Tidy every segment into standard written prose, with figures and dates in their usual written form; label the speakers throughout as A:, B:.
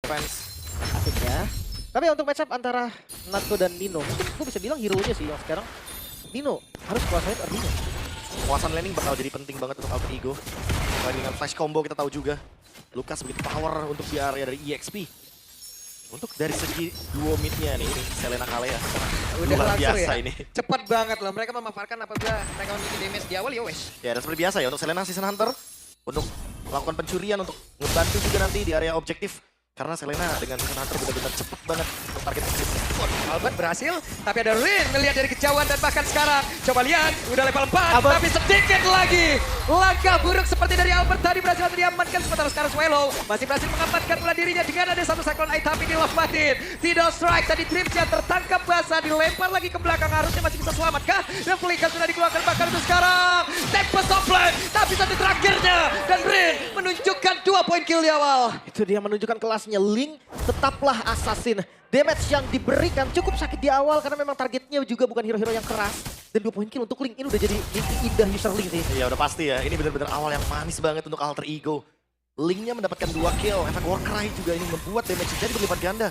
A: Fans.
B: Asik ya. Tapi untuk matchup antara Natko dan Nino, mungkin gue bisa bilang hero-nya sih yang sekarang. Nino harus kuasain early-nya.
A: Kuasaan laning bakal jadi penting banget untuk Alter Ego. Selain dengan flash combo kita tahu juga Lucas begitu power untuk di area dari EXP. Untuk dari segi duo mid-nya nih, ini Selena Kalea.
C: Udah
A: Luar
C: langsung
A: biasa
C: ya.
A: ini.
C: Cepat banget loh. Mereka memanfaatkan apabila mereka memiliki damage di awal ya wes.
A: Ya, dan seperti biasa ya untuk Selena Season Hunter untuk melakukan pencurian untuk ngebantu juga nanti di area objektif. Karena Selena dengan Season Hunter benar-benar cepet banget untuk target exit.
C: Albert berhasil, tapi ada Rin melihat dari kejauhan dan bahkan sekarang. Coba lihat, udah level 4,
B: Albert.
C: tapi sedikit lagi. Langkah buruk seperti dari Albert tadi berhasil diamankan. Sementara sekarang Swallow masih berhasil mengamankan pula dirinya dengan ada satu cyclone eye tapi dilompatin. Tidak strike, tadi Dreamsnya tertangkap basah, dilempar lagi ke belakang. Harusnya masih bisa selamat kah? Dan Flicker sudah dikeluarkan bahkan untuk sekarang. Tempest offline, tapi satu terakhirnya. Dan Rin menunjukkan 2 poin kill di awal.
B: Itu dia menunjukkan kelasnya. Link tetaplah assassin. Damage yang diberikan cukup sakit di awal karena memang targetnya juga bukan hero-hero yang keras. Dan 2 poin kill untuk Link ini udah jadi mimpi indah user Link sih.
A: Iya udah pasti ya, ini benar-benar awal yang manis banget untuk Alter Ego. Linknya mendapatkan 2 kill, efek Warcry juga ini membuat damage jadi berlipat ganda.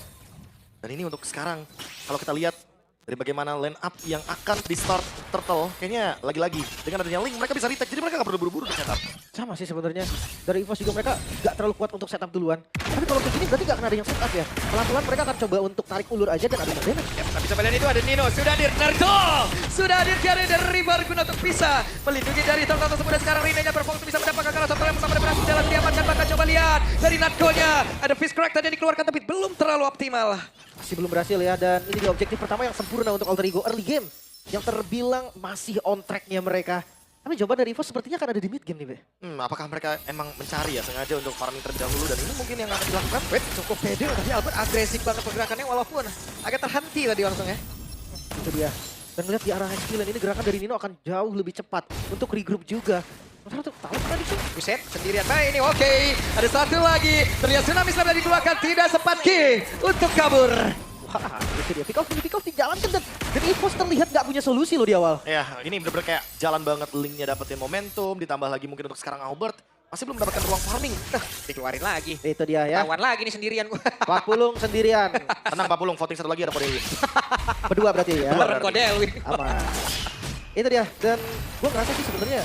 A: Dan ini untuk sekarang, kalau kita lihat dari bagaimana line up yang akan di start Turtle, kayaknya lagi-lagi dengan adanya Link mereka bisa retake, jadi mereka gak perlu buru-buru untuk setup.
B: Sama sih sebenarnya. Dari EVOS juga mereka gak terlalu kuat untuk setup duluan. Tapi kalau begini berarti gak akan ada yang setup ya. Pelan-pelan mereka akan coba untuk tarik ulur aja dan ada damage.
C: Ya, tapi bisa melihat itu ada Nino, sudah hadir Naruto, sudah hadir Gary dari River guna untuk bisa melindungi dari Turtle tersebut. Dan sekarang Rinenya berfokus bisa mendapatkan kalah Turtle yang pertama dan berhasil jalan diamankan. Bahkan coba lihat dari Natko-nya, ada Fist Crack tadi yang dikeluarkan tapi belum terlalu optimal.
B: Masih belum berhasil ya. Dan ini dia objektif pertama yang sempurna untuk Alter Ego early game. Yang terbilang masih on track-nya mereka. Tapi jawaban dari EVOS sepertinya akan ada di mid game nih, Be.
A: Apakah mereka emang mencari ya sengaja untuk farming terlebih dahulu dan ini mungkin yang akan dilakukan?
C: Wait, cukup pede tapi Albert agresif banget pergerakannya walaupun agak terhenti tadi langsung ya.
B: Itu dia. Dan lihat di arah Hexkillen ini gerakan dari Nino akan jauh lebih cepat untuk regroup juga. Sementara untuk tahu tadi sih.
C: Buset, sendirian. Nah ini oke. Ada satu lagi. Terlihat Tsunami Slam dari dikeluarkan. Tidak sempat Ki untuk kabur.
B: Wah, itu dia. Pick off dijalankan dan EVOS terlihat nggak punya solusi loh di awal.
A: Ya, ini bener-bener kayak jalan banget Linknya dapetin momentum, ditambah lagi mungkin untuk sekarang Albert masih belum mendapatkan ruang farming.
C: Dikeluarin lagi.
B: Itu dia ya.
C: Tawan lagi nih sendirian.
B: Pak Pulung sendirian.
A: Tenang Pak Pulung, voting satu lagi ada Kodewin.
B: Berdua berarti ya.
C: Bener kode Elwin.
B: Aman. Itu dia. Dan gue ngerasa sih sebenarnya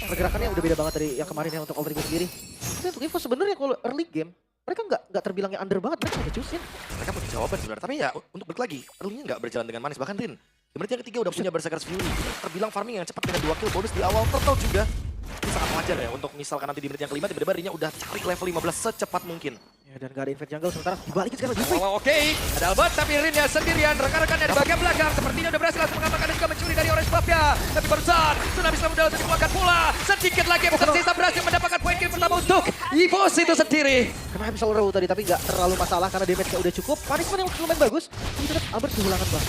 B: pergerakannya udah beda banget dari yang kemarin ya untuk Alter Ego sendiri. Tapi untuk EVOS sebenarnya kalau early game mereka nggak terbilang yang under banget, mereka udah cusin.
A: Mereka punya jawaban sebenarnya, tapi ya untuk balik lagi, early-nya nggak berjalan dengan manis. Bahkan Rin, di menit yang ketiga udah punya Berserker's Fury. Terbilang farming yang cepat dengan 2 kill bonus di awal. Turtle juga, ini sangat wajar ya untuk misalkan nanti di menit yang kelima tiba-tiba Rin-nya udah cari level 15 secepat mungkin.
B: Ya dan gak ada invade jungle sementara dibalikin sekarang Yufei.
C: Oh, oke. Ada Albert tapi Rinnya sendirian. Rekan-rekannya di bagian belakang. Sepertinya udah berhasil langsung mengamankan dan juga mencuri dari orange buff-nya. Tapi barusan Tsunami Slam udah langsung dikeluarkan pula. Sedikit lagi yang tersisa berhasil mendapatkan poin kill pertama untuk EVOS itu sendiri.
B: Kena Absol Row tadi tapi gak terlalu masalah karena damage-nya udah cukup. Punishment yang lumayan bagus. Tapi tetap Albert kehilangan bang.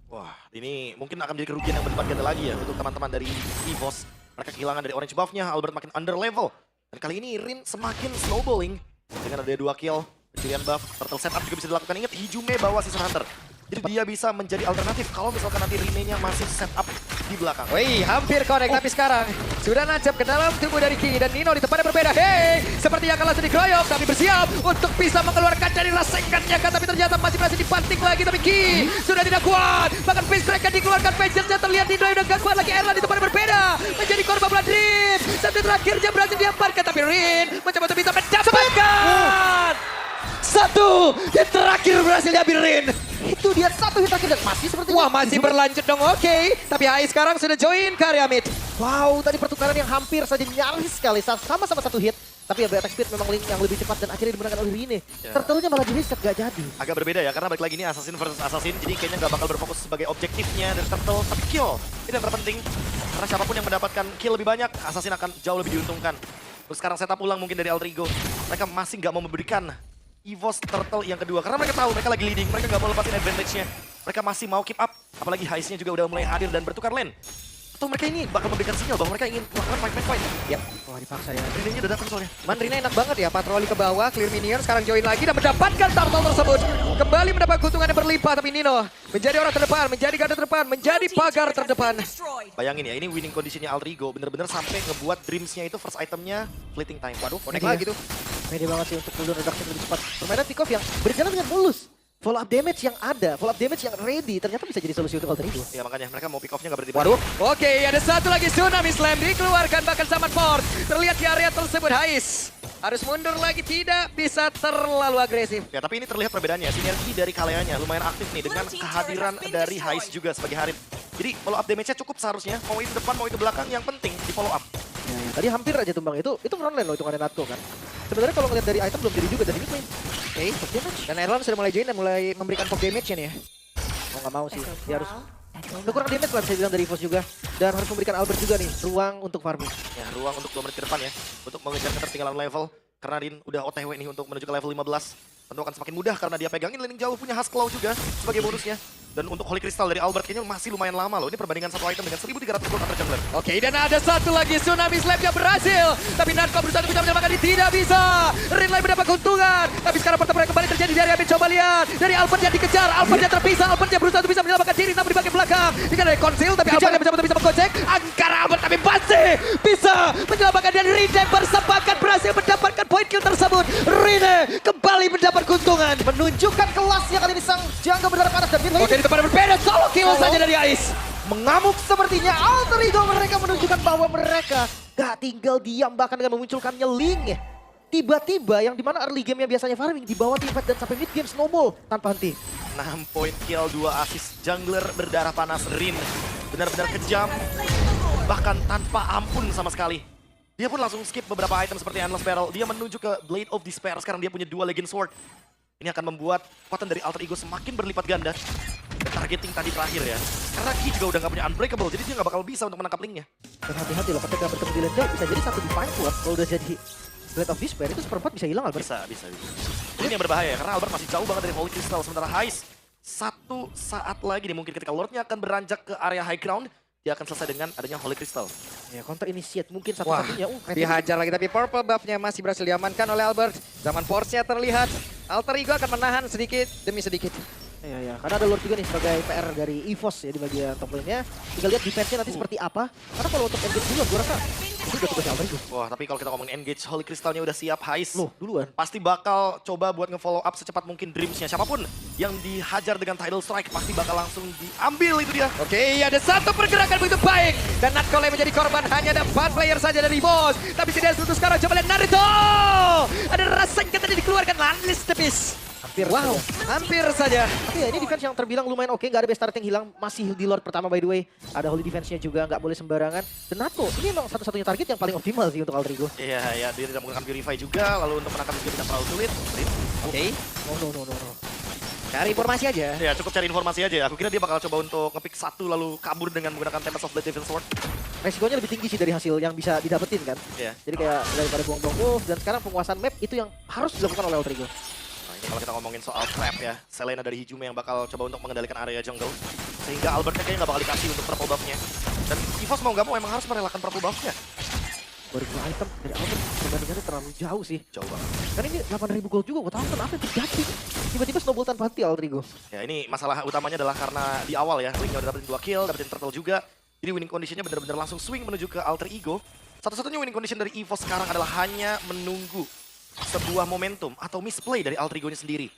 A: Wah, ini mungkin akan menjadi kerugian yang berlipat ganda lagi ya untuk teman-teman dari EVOS. Mereka kehilangan dari orange buff-nya, Albert makin under level. Dan kali ini Rin semakin snowballing dengan ada 2 kill. Pencurian buff, turtle setup juga bisa dilakukan. Ingat, Hijume bawa Season Hunter. Jadi dia bisa menjadi alternatif kalau misalkan nanti Rinenya masih setup di belakang.
C: Wih, hampir connect tapi sekarang sudah nancap ke dalam tubuh dari Ki dan Nino di tempat yang berbeda. Hei, seperti yang kalah langsung dikeroyok tapi bersiap untuk bisa mengeluarkan dari rasengannya kan, tapi ternyata masih berhasil dibanting lagi tapi Ki sudah tidak kuat. Bahkan Fist Crack dikeluarkan, Vengeance-nya terlihat Nino udah gak kuat lagi. Erlan di tempat yang berbeda menjadi korban Blood Dream. Sampai terakhirnya berhasil diamankan tapi Rin mencoba untuk bisa mendapatkan satu yang terakhir berhasil diambil Rin.
B: Itu dia satu hit terakhir dan masih seperti
C: Wah, masih berlanjut dong, oke. Tapi HI sekarang sudah join ke area mid.
B: Wow, tadi pertukaran yang hampir saja nyaris sekali. Sama-sama satu hit. Tapi ya attack speed memang Link yang lebih cepat dan akhirnya dimenangkan oleh Rine.
A: Ya.
B: Turtle-nya malah di reset gak jadi.
A: Agak berbeda ya, karena balik lagi ini Assassin versus Assassin, jadi kayaknya nggak bakal berfokus sebagai objektifnya dari Turtle, tapi kill. Ini yang terpenting, karena siapapun yang mendapatkan kill lebih banyak, Assassin akan jauh lebih diuntungkan. Terus sekarang setup ulang mungkin dari Alter Ego. Mereka masih nggak mau memberikan EVOS Turtle yang kedua, karena mereka tahu mereka lagi leading, mereka nggak mau lepasin advantage-nya. Mereka masih mau keep up, apalagi Heist-nya juga udah mulai hadir dan bertukar lane. Atau mereka ini bakal memberikan sinyal bahwa mereka ingin melakukan fight.
C: Yap.
B: Wah, dipaksa ya.
A: Rinenya udah datang soalnya.
C: Rina enak banget ya, patroli ke bawah, clear minion, sekarang join lagi dan mendapatkan turtle tersebut. Kembali mendapat keuntungan yang berlimpah, tapi Nino menjadi orang terdepan, menjadi garda terdepan, menjadi pagar terdepan.
A: Bayangin ya, ini winning conditionnya Alter Ego bener-bener sampai ngebuat Dreams-nya itu first itemnya fleeting time.
C: Waduh, connect
B: Iya.
C: lagi tuh.
B: Pede banget sih untuk cooldown reduction lebih cepat. Permainan pick off yang berjalan dengan mulus. Follow up damage yang ada, follow up damage yang ready, ternyata bisa jadi solusi untuk Alter Ego.
A: Ya makanya mereka mau pick off-nya nggak berhenti.
C: Waduh, oke ada satu lagi Tsunami Slam dikeluarkan bahkan Zaman Force. Terlihat di area tersebut Hais. Harus mundur lagi, tidak bisa terlalu agresif.
A: Ya tapi ini terlihat perbedaannya, sinergi dari Kaleanya lumayan aktif nih dengan kehadiran dari Hais juga sebagai Harim. Jadi follow up damage-nya cukup seharusnya, mau itu depan mau itu belakang, yang penting di follow up.
B: Ya, tadi hampir aja tumbang itu frontline loh hitungannya Natko kan. Sebenarnya kalau ngeliat dari item belum jadi juga dari mid lane.
C: Oke, dan Erlan sudah mulai join dan mulai memberikan pop damage-nya nih ya.
B: Mau nggak mau sih, dia harus kurang damage lah bisa dibilang dari EVOS juga. Dan harus memberikan Albert juga nih, ruang untuk farming.
A: Ya ruang untuk 2 menit ke depan ya, untuk mengejar ketertinggalan level. Karena Rin udah OTW nih untuk menuju ke level 15. Tentu akan semakin mudah karena dia pegangin laning jauh, punya Husk Claw juga sebagai bonusnya. Dan untuk Holy Crystal dari Albert kayaknya masih lumayan lama loh. Ini perbandingan satu item dengan 1300 gold antar jungler.
C: Oke, dan ada satu lagi Tsunami Slam yang berhasil. Tapi Natko berusaha untuk bisa menyelamatkan ini, tidak bisa. Rinley mendapat keuntungan. Tapi sekarang pertempuran kembali terjadi dari Amin. Coba lihat. Dari Albert yang dikejar. Albert yang terpisah. Albert yang berusaha untuk bisa menyelamatkan diri. Namun di bagian belakang. Ini dari Conceal. Tapi Albert yang mencoba untuk bisa menggocek. Angkara Albert tapi masih bisa menyelamatkan dan Rine bersepakat berhasil mendapatkan poin kill tersebut. Rine kembali mendapat keuntungan.
B: Menunjukkan kelasnya kali ini sang jangka berdarah panas dan mid lane.
C: Oke, di tempat yang berbeda. Solo kill saja dari Ais.
B: Mengamuk sepertinya Alter Ego mereka menunjukkan bahwa mereka gak tinggal diam bahkan dengan memunculkannya Ling. Tiba-tiba yang dimana early game yang biasanya farming dibawa tim fight dan sampai mid game snowball tanpa henti.
A: 6 poin kill, 2 assist jungler berdarah panas Rin. Benar-benar kejam, bahkan tanpa ampun sama sekali. Dia pun langsung skip beberapa item seperti Endless Barrel. Dia menuju ke Blade of Despair, sekarang dia punya 2 Legend Sword. Ini akan membuat kekuatan dari Alter Ego semakin berlipat ganda. Dan targeting tadi terakhir ya. Karena Ki juga udah gak punya Unbreakable, jadi dia gak bakal bisa untuk menangkap Link-nya.
B: Dan hati-hati loh ketika bertemu di lane jauh bisa jadi satu Divine Sword. Kalau udah jadi Blade of Despair itu seperempat bisa hilang Albert.
A: Bisa. Ini yang berbahaya ya, karena Albert masih jauh banget dari Holy Crystal. Sementara Hais, satu saat lagi nih mungkin ketika Lordnya akan beranjak ke area high ground, dia akan selesai dengan adanya Holy Crystal.
B: Ya counter initiate mungkin
C: Wah,
B: satu-satunya.
C: dihajar lagi tapi purple buff-nya masih berhasil diamankan oleh Albert. Zaman force-nya terlihat. Alter Ego akan menahan sedikit demi sedikit.
B: Ya, karena ada Lord juga nih sebagai PR dari EVOS ya di bagian top lane-nya. Tinggal lihat defense-nya nanti seperti apa. Karena kalau untuk engage duluan, gue rasa itu udah tugasnya Alter Ego.
A: Wah, tapi kalau kita ngomongin engage, Holy Crystal-nya udah siap, Hais.
B: Loh, duluan.
A: Pasti bakal coba buat nge-follow up secepat mungkin Dreams-nya. Siapapun yang dihajar dengan Tidal Strike pasti bakal langsung diambil itu dia.
C: Oke, ada satu pergerakan begitu baik. Dan Natko menjadi korban, hanya ada 4 player saja dari bos. Tapi tidak seluruh sekarang, coba lihat Naruto. Ada Rasengan tadi dikeluarkan, Landless tepis. Wow, hampir saja.
B: Tapi ya ini defense yang terbilang lumayan oke, nggak ada best starting hilang, masih di Lord pertama by the way. Ada Holy defense-nya juga, nggak boleh sembarangan. Dan Natko, ini emang satu-satunya target yang paling optimal sih untuk Alter Ego.
A: Iya, dia tidak menggunakan Purify juga, lalu untuk menangkap juga tidak terlalu sulit.
C: Oke,
B: No.
C: cari informasi aja.
A: Ya, cukup cari informasi aja. Aku kira dia bakal coba untuk nge-pick satu lalu kabur dengan menggunakan Tempest of Blade Devil Sword.
B: Resikonya lebih tinggi sih dari hasil yang bisa didapetin kan.
A: Iya.
B: Jadi kayak daripada buang-buang move, dan sekarang penguasaan map itu yang harus dilakukan oleh Alter Ego.
A: Nah, ini kalau kita ngomongin soal trap ya, Selena dari Hijume yang bakal coba untuk mengendalikan area jungle. Sehingga Albertnya kayaknya nggak bakal dikasih untuk purple buff-nya. Dan EVOS mau nggak mau emang harus merelakan purple buff-nya.
B: 2000 item dari Albert perbandingannya terlalu jauh sih.
A: Jauh banget.
B: Kan ini 8000 gold juga, gue tahu kenapa yang terjadi. Tiba-tiba snowball tanpa henti Alter Ego.
A: Ya ini masalah utamanya adalah karena di awal ya, Link udah dapetin 2 kill, dapetin turtle juga. Jadi winning conditionnya benar-benar langsung swing menuju ke Alter Ego. Satu-satunya winning condition dari EVOS sekarang adalah hanya menunggu sebuah momentum atau misplay dari Alter Ego-nya sendiri.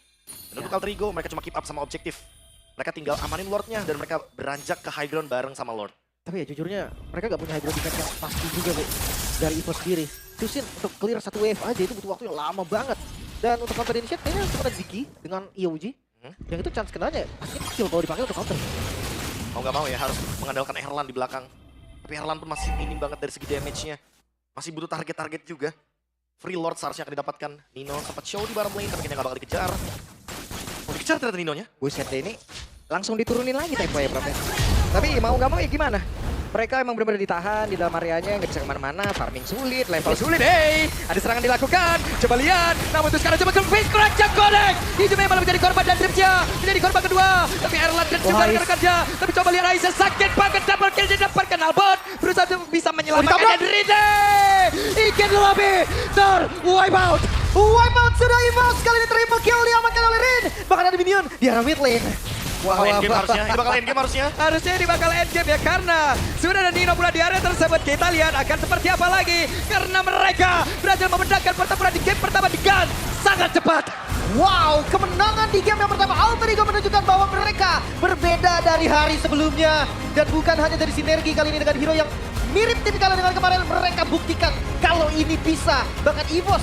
A: Dan untuk Alter Ego, mereka cuma keep up sama objektif. Mereka tinggal amanin Lord-nya dan mereka beranjak ke high ground bareng sama Lord.
B: Tapi ya jujurnya mereka gak punya high ground defense yang pasti juga Bu, dari EVOS sendiri. Susin untuk clear satu wave aja itu butuh waktu yang lama banget. Dan untuk counter initiate kayaknya cuma ada Ziggy dengan EOG. Yang itu chance kenanya pasti kecil kalau dipakai untuk counter.
A: Mau nggak mau ya harus mengandalkan Erlan di belakang. Tapi Erlan pun masih minim banget dari segi damage-nya. Masih butuh target-target juga. Free Lord seharusnya akan didapatkan. Nino sempat show di bottom lane tapi kayaknya nggak bakal dikejar. Mau dikejar ternyata Nino-nya.
C: Buset deh ini langsung diturunin lagi tempo ya Prof. Tapi mau nggak mau ya gimana? Mereka emang benar-benar ditahan di dalam areanya, nggak bisa kemana-mana, farming sulit, level sulit, hey! Ada serangan dilakukan, coba lihat, namun itu sekarang coba ke Crack Connect! Hijume malah menjadi korban dan Dripsnya menjadi korban kedua, tapi Erlan dan juga rekan-rekannya, tapi coba lihat Aisyah sakit banget, double kill didapatkan Albert, berusaha untuk bisa menyelamatkan dan Ride! Ikan lebih,
B: Wipeout sudah EVOS, kali ini triple kill diamankan oleh Rin. Bahkan ada minion di arah mid lane.
A: Bakal endgame harusnya, ini bakal endgame harusnya.
C: Harusnya ini bakal endgame ya, karena sudah ada Nino pula di area tersebut. Kita lihat akan seperti apa lagi, karena mereka berhasil memecahkan pertempuran di game pertama dengan sangat cepat.
B: Wow, kemenangan di game yang pertama Alter Ego menunjukkan bahwa mereka berbeda dari hari sebelumnya. Dan bukan hanya dari sinergi kali ini dengan hero yang mirip tipikalnya dengan kemarin, mereka buktikan kalau ini bisa. Bahkan EVOS